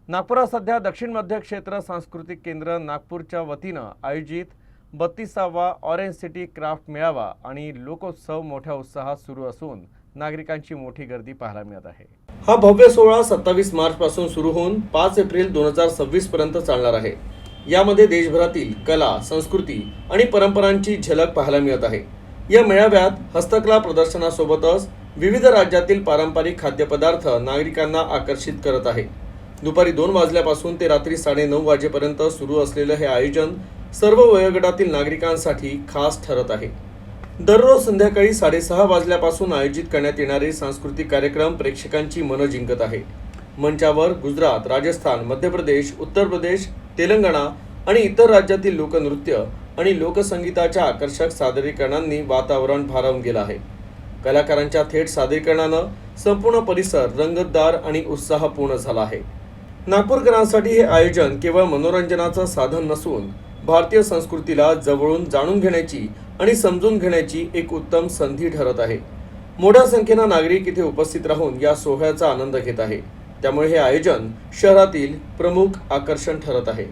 नागपुरात सध्या दक्षिण मध्य क्षेत्र सांस्कृतिक केंद्र नागपूरच्या वतीनं आयोजित 32वा ऑरेंज सिटी क्राफ्ट मेळावा आणि लोकोत्सव मोठ्या उत्साहात सुरू असून नागरिकांची मोठी गर्दी पाहायला मिळत आहे। हा भव्य सोहळा 27 मार्च पासून सुरू होऊन 5 एप्रिल 2026 पर्यंत चालणार आहे। यामध्ये देशभरातील कला, संस्कृती आणि परंपरांची झलक पाहायला मिळत आहे। या मेळाव्यात हस्तकला प्रदर्शनासोबतच विविध राज्यातील पारंपरिक खाद्यपदार्थ नागरिकांना आकर्षित करत आहे। दुपारी 2 वाजल्यापासून ते रात्री 9:30 वाजेपर्यंत सुरू असलेले हे आयोजन सर्व वयोगटातील नागरिकांसाठी खास ठरत आहे। दररोज संध्याकाळी 6:30 वाजल्यापासून आयोजित करण्यात येणारे सांस्कृतिक कार्यक्रम प्रेक्षकांची मनं जिंकत आहे। मंचावर गुजरात, राजस्थान, मध्य प्रदेश, उत्तर प्रदेश, तेलंगणा आणि इतर राज्यातील लोकनृत्य आणि लोकसंगीताच्या आकर्षक सादरीकरणांनी वातावरण भारावून गेलं आहे। कलाकारांच्या थेट सादरीकरणानं संपूर्ण परिसर रंगतदार आणि उत्साहपूर्ण झाला आहे। नागपूरकरांसाठी हे आयोजन केवळ मनोरंजनाचं साधन नसून भारतीय संस्कृतीला जवळून जाणून घेण्याची आणि समजून घेण्याची एक उत्तम संधी ठरत आहे। मोठ्या संख्येने नागरिक इथे उपस्थित राहून या सोहळ्याचा आनंद घेत आहे। त्यामुळे हे आयोजन शहरातील प्रमुख आकर्षण ठरत आहे।